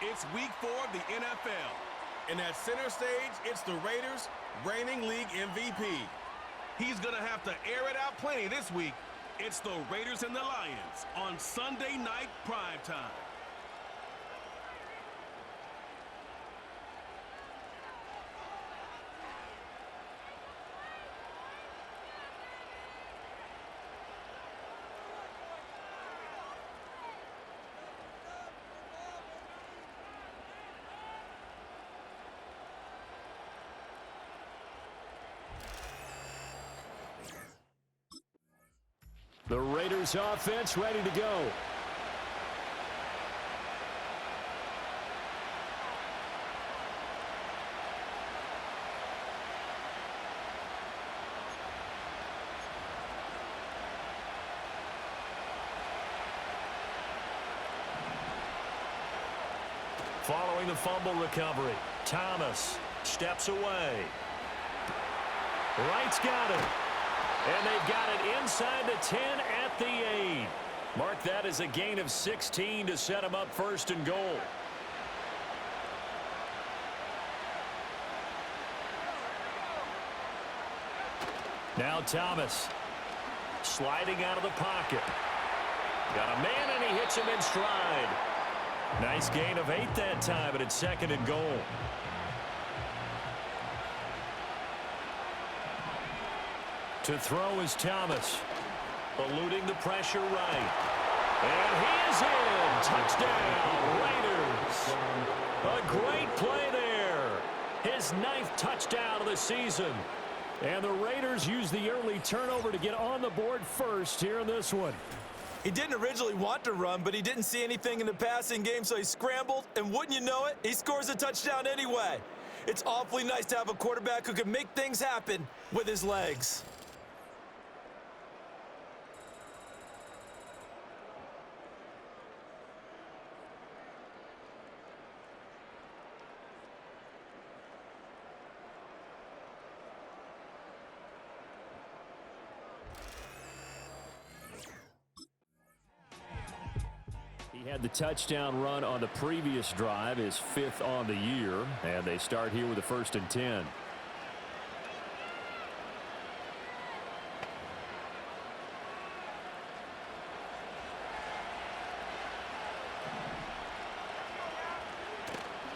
It's week 4 of the NFL. And at center stage, it's the Raiders, reigning league MVP. He's going to have to air it out plenty this week. It's the Raiders and the Lions on Sunday Night Primetime. The Raiders offense ready to go. Following the fumble recovery, Thomas steps away. Wright's got it. And they've got it inside the 10 at the 8. Mark that as a gain of 16 to set them up first and goal. Now Thomas sliding out of the pocket. Got a man and he hits him in stride. Nice gain of 8 that time, but it's 2nd and goal. To throw is Thomas, eluding the pressure right. And he is in. Touchdown, Raiders. A great play there. His 9th touchdown of the season. And the Raiders use the early turnover to get on the board first here in this one. He didn't originally want to run, but he didn't see anything in the passing game, so he scrambled. And wouldn't you know it, he scores a touchdown anyway. It's awfully nice to have a quarterback who can make things happen with his legs. He had the touchdown run on the previous drive, his 5th on the year, and they start here with a 1st and 10.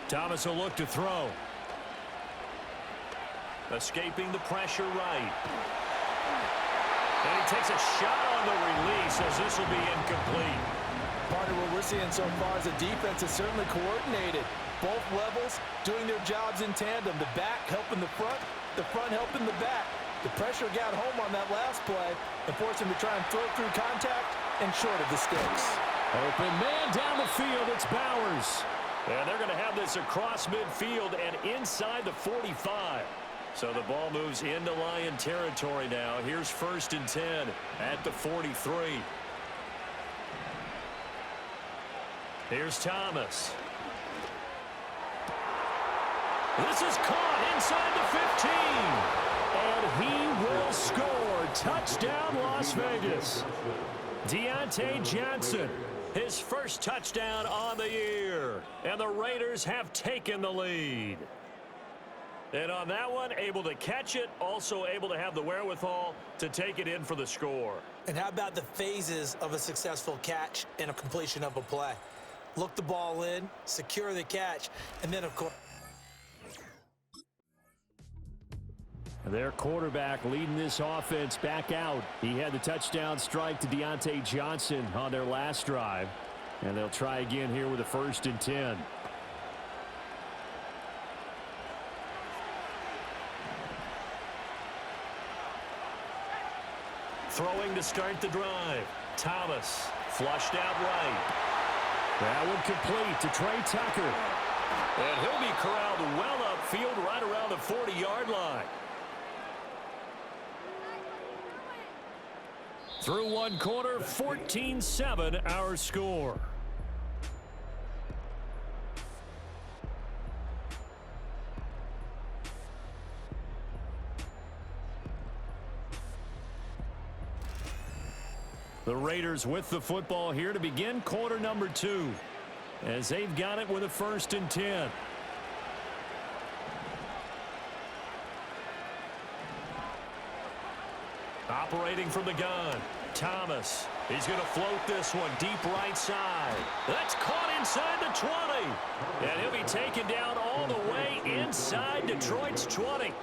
Thomas will look to throw. Escaping the pressure right. And he takes a shot on the release as this will be incomplete. Part of what we're seeing so far is the defense is certainly coordinated. Both levels doing their jobs in tandem. The back helping the front helping the back. The pressure got home on that last play and forced him to try and throw through contact and short of the sticks. Open man down the field, it's Bowers. And they're going to have this across midfield and inside the 45. So the ball moves into Lion territory now. Here's 1st and 10 at the 43. Here's Thomas. This is caught inside the 15. And he will score. Touchdown, Las Vegas. Deontay Johnson, his 1st touchdown on the year. And the Raiders have taken the lead. And on that one, able to catch it, also able to have the wherewithal to take it in for the score. And how about the phases of a successful catch and a completion of a play? Look the ball in, secure the catch, and then, of course, their quarterback leading this offense back out. He had the touchdown strike to Deontay Johnson on their last drive. And they'll try again here with a 1st and 10. Throwing to start the drive. Thomas flushed out right. That one complete to Trey Tucker. And he'll be corralled well upfield right around the 40-yard line. Through one quarter, 14-7 our score. The Raiders with the football here to begin quarter number 2. as they've got it with a 1st and 10. Operating from the gun, Thomas. He's going to float this one deep right side. That's caught inside the 20. And he'll be taken down all the way inside Detroit's 20.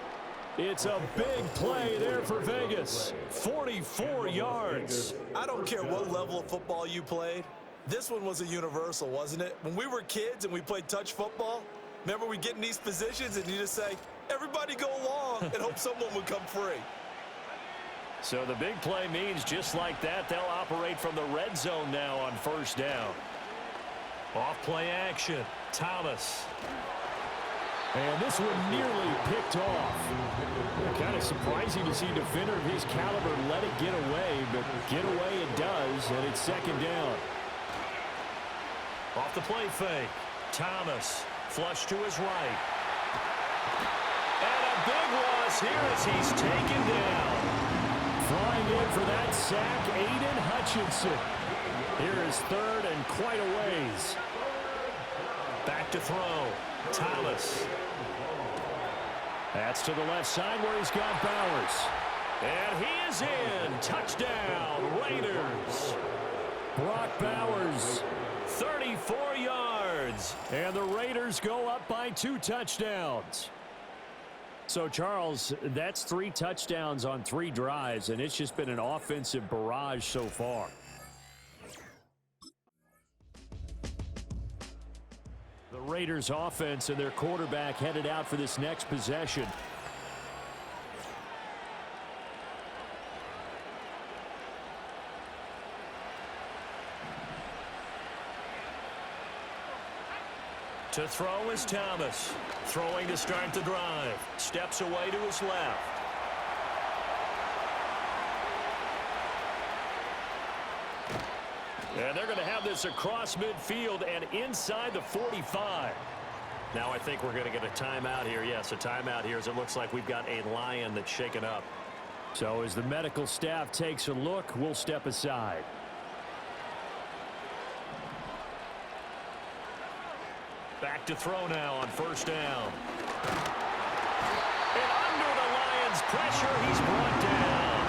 It's a big play there for Vegas. 44 yards. I don't care what level of football you played. This one was a universal, wasn't it? When we were kids and we played touch football, remember we get in these positions and you just say, everybody go along and hope someone would come free. So the big play means just like that, they'll operate from the red zone now on 1st down. Off play action, Thomas. And this one nearly picked off. Kind of surprising to see a defender of his caliber let it get away, but get away it does, and it's 2nd down. Off the play fake, Thomas, flush to his right. And a big loss here as he's taken down. Flying in for that sack, Aiden Hutchinson. Here is 3rd and quite a ways. Back to throw, Thomas. That's to the left side where he's got Bowers. And he is in. Touchdown, Raiders. Brock Bowers. 34 yards. And the Raiders go up by 2 touchdowns. So, Charles, that's 3 touchdowns on 3 drives, and it's just been an offensive barrage so far. The Raiders offense and their quarterback headed out for this next possession. To throw is Thomas. Throwing to start the drive. Steps away to his left. And they're going to have this across midfield and inside the 45. Now I think we're going to get a timeout here. Yes, a timeout here as it looks like we've got a lion that's shaken up. So as the medical staff takes a look, we'll step aside. Back to throw now on 1st down. And under the Lions' pressure, he's brought down.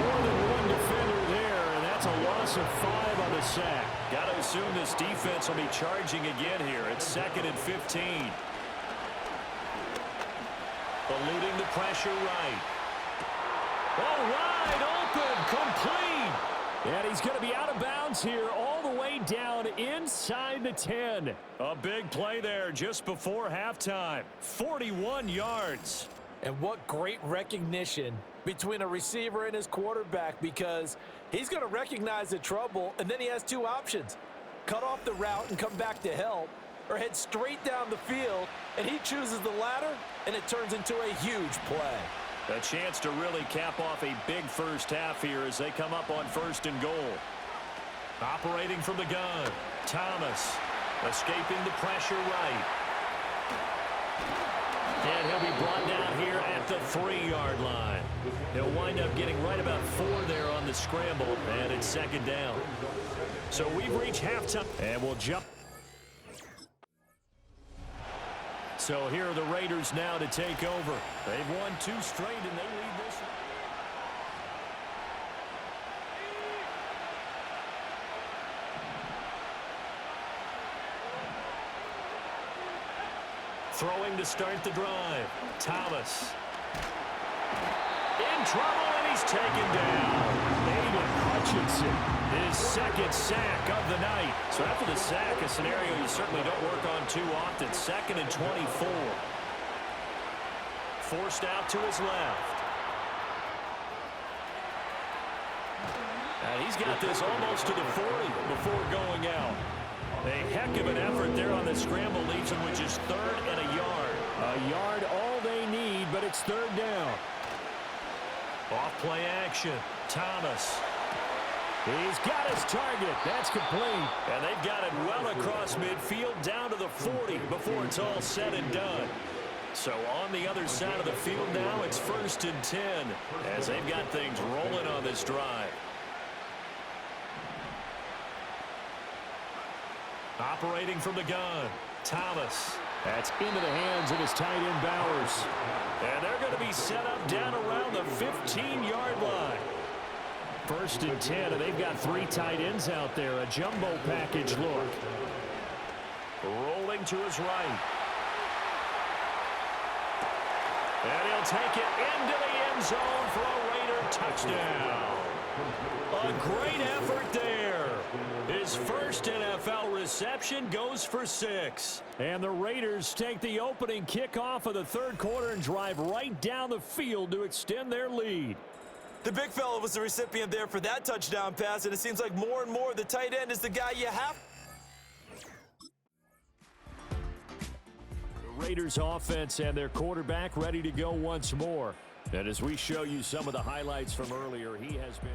More than one defender there, and that's a loss of 5 on the sack. Got to assume this defense will be charging again here. It's 2nd and 15. Eluding the pressure right. Oh, wide open, complete. And he's going to be out of bounds here all the way down inside the 10. A big play there just before halftime. 41 yards. And what great recognition between a receiver and his quarterback, because he's going to recognize the trouble, and then he has 2 options. Cut off the route and come back to help, or head straight down the field, and he chooses the latter, and it turns into a huge play. A chance to really cap off a big first half here as they come up on 1st and goal. Operating from the gun, Thomas escaping the pressure right. And he'll be brought down here at the 3-yard line. He'll wind up getting right about 4 there on the scramble, and it's 2nd down. So we've reached halftime, and we'll jump. So here are the Raiders now to take over. They've won 2 straight, and they lead this one. Throwing to start the drive. Thomas. In trouble, and he's taken down. Aiden Hutchinson. His 2nd sack of the night. So after the sack, a scenario you certainly don't work on too often. 2nd and 24. Forced out to his left. And he's got this almost to the 40 before going out. A heck of an effort there on the scramble leaves him with just 3rd and a yard. A yard all they need, but it's 3rd down. Off play action. Thomas. He's got his target. That's complete. And they've got it well across midfield down to the 40 before it's all said and done. So on the other side of the field now, it's 1st and 10 as they've got things rolling on this drive. Operating from the gun, Thomas. That's into the hands of his tight end, Bowers. And they're going to be set up down around the 15-yard line. 1st and 10, and they've got 3 tight ends out there. A jumbo package look. Rolling to his right. And he'll take it into the end zone for a Raider touchdown. A great effort there. His first NFL reception goes for 6. And the Raiders take the opening kickoff of the 3rd quarter and drive right down the field to extend their lead. The big fella was the recipient there for that touchdown pass, and it seems like more and more the tight end is the guy you have. The Raiders offense and their quarterback ready to go once more. And as we show you some of the highlights from earlier, he has been...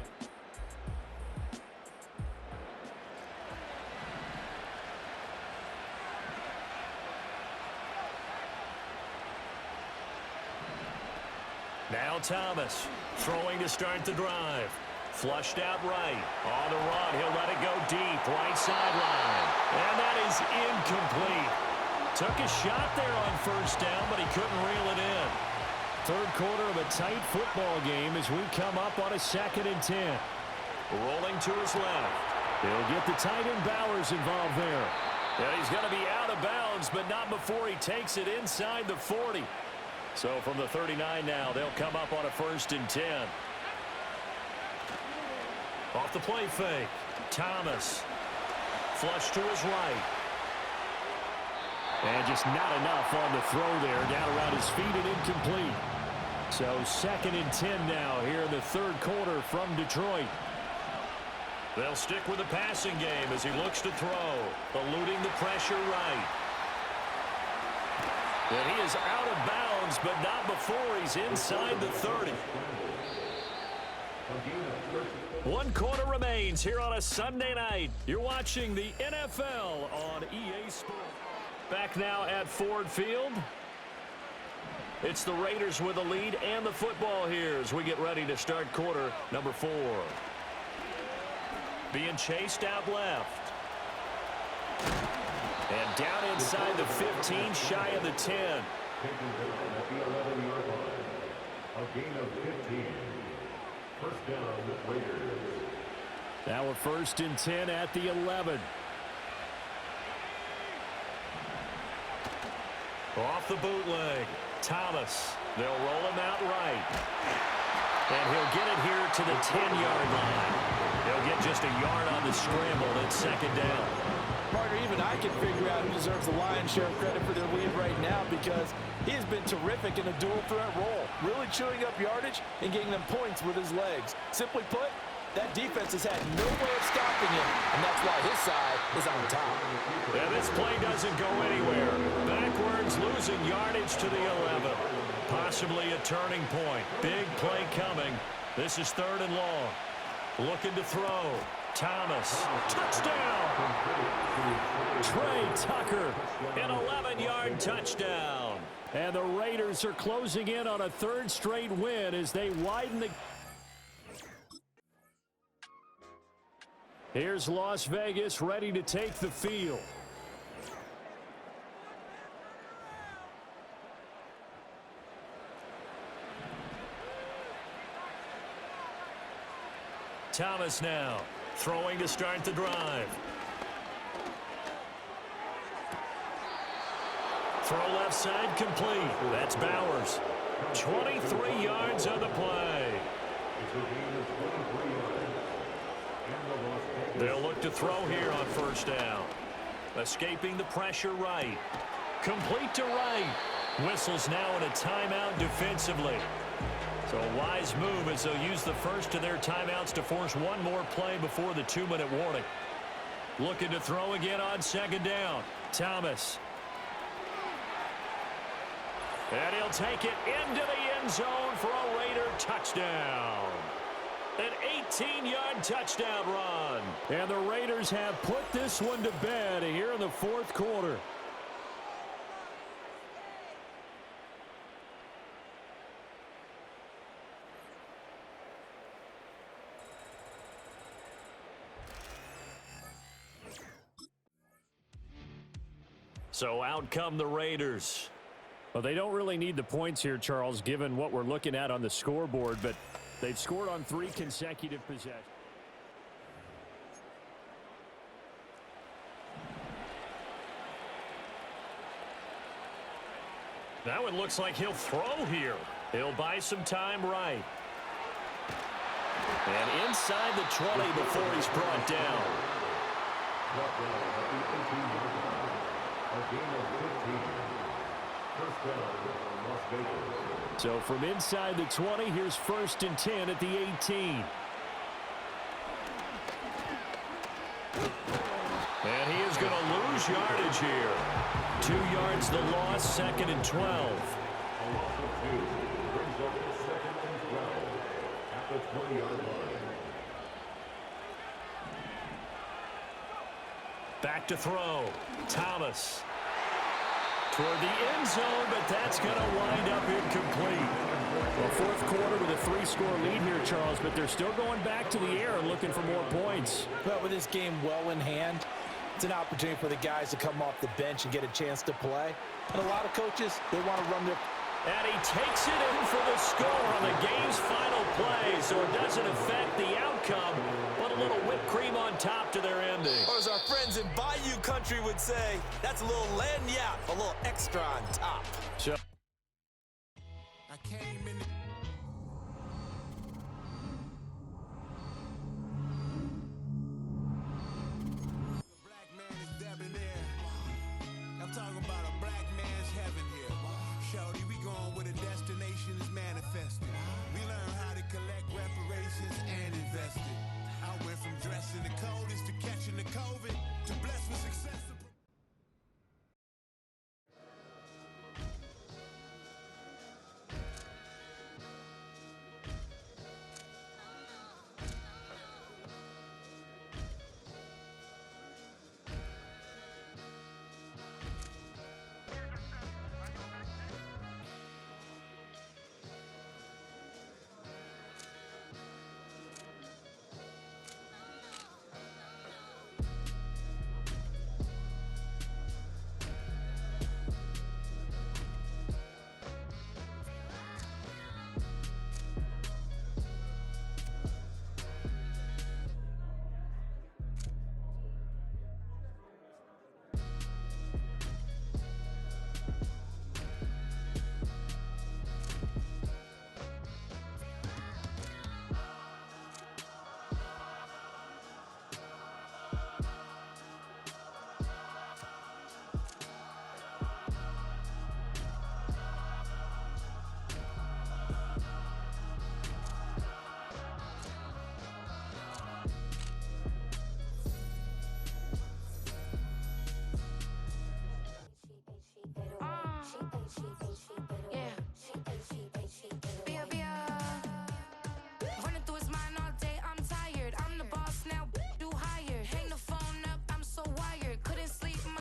Now Thomas, throwing to start the drive. Flushed out right. On the run, he'll let it go deep, right sideline. And that is incomplete. Took a shot there on 1st down, but he couldn't reel it in. 3rd quarter of a tight football game as we come up on a 2nd and 10. Rolling to his left. He'll get the tight end Bowers involved there. And he's going to be out of bounds, but not before he takes it inside the 40. So from the 39 now, they'll come up on a 1st and 10. Off the play fake. Thomas. Flush to his right. And just not enough on the throw there. Down around his feet and incomplete. So 2nd and 10 now here in the 3rd quarter from Detroit. They'll stick with the passing game as he looks to throw. Eluding the pressure right. And he is out of bounds, but not before he's inside the 30. 1 quarter remains here on a Sunday night. You're watching the NFL on EA Sports. Back now at Ford Field. It's the Raiders with the lead and the football here as we get ready to start quarter number 4. Being chased out left. And down inside the 15, shy of the 10. Now a 1st and 10 at the 11. Off the bootleg. Thomas. They'll roll him out right. And he'll get it here to the 10-yard line. He'll get just a yard on the scramble at 2nd down. Partner, even I can figure out who deserves the lion's share of credit for their lead right now because he has been terrific in a dual threat role, really chewing up yardage and getting them points with his legs. Simply put, that defense has had no way of stopping him, and that's why his side is on top. And this play doesn't go anywhere. Backwards, losing yardage to the 11. Possibly a turning point. Big play coming. This is 3rd and long. Looking to throw. Thomas. Touchdown! Trey Tucker. An 11-yard touchdown. And the Raiders are closing in on a 3rd straight win as they widen the... Here's Las Vegas ready to take the field. Thomas now throwing to start the drive. Throw left side complete. That's Bowers. 23 yards on the play. They'll look to throw here on 1st down. Escaping the pressure right. Complete to right. Whistles now in a timeout defensively. So a wise move as they'll use the first of their timeouts to force one more play before the 2-minute warning. Looking to throw again on 2nd down. Thomas. And he'll take it into the end zone for a Raider touchdown. An 18-yard touchdown run. And the Raiders have put this one to bed here in the 4th quarter. So out come the Raiders. Well, they don't really need the points here, Charles, given what we're looking at on the scoreboard, but they've scored on 3 consecutive possessions. That one looks like he'll throw here. He'll buy some time right. And inside the 20 before he's brought down. So from inside the 20, here's 1st and 10 at the 18. And he is going to lose yardage here. 2 yards the loss, 2nd and 12. Back to throw. Thomas. Toward the end zone, but that's going to wind up incomplete. Well, 4th quarter with a 3-score lead here, Charles, but they're still going back to the air and looking for more points. But with this game well in hand, it's an opportunity for the guys to come off the bench and get a chance to play. And a lot of coaches, they want to run their... And he takes it in for the score on the game's final play, so it doesn't affect the outcome, but a little whipped cream on top to their ending. Or as our friends in Bayou Country would say, that's a little lagniappe, a little extra on top. So I came in. Black man is debonair. I'm talking about a black man's heaven here. Shorty, we going where the destination is manifested. We learn how to collect reparations and invest it. I went from dressing the coldest to catching the COVID to blessed with success.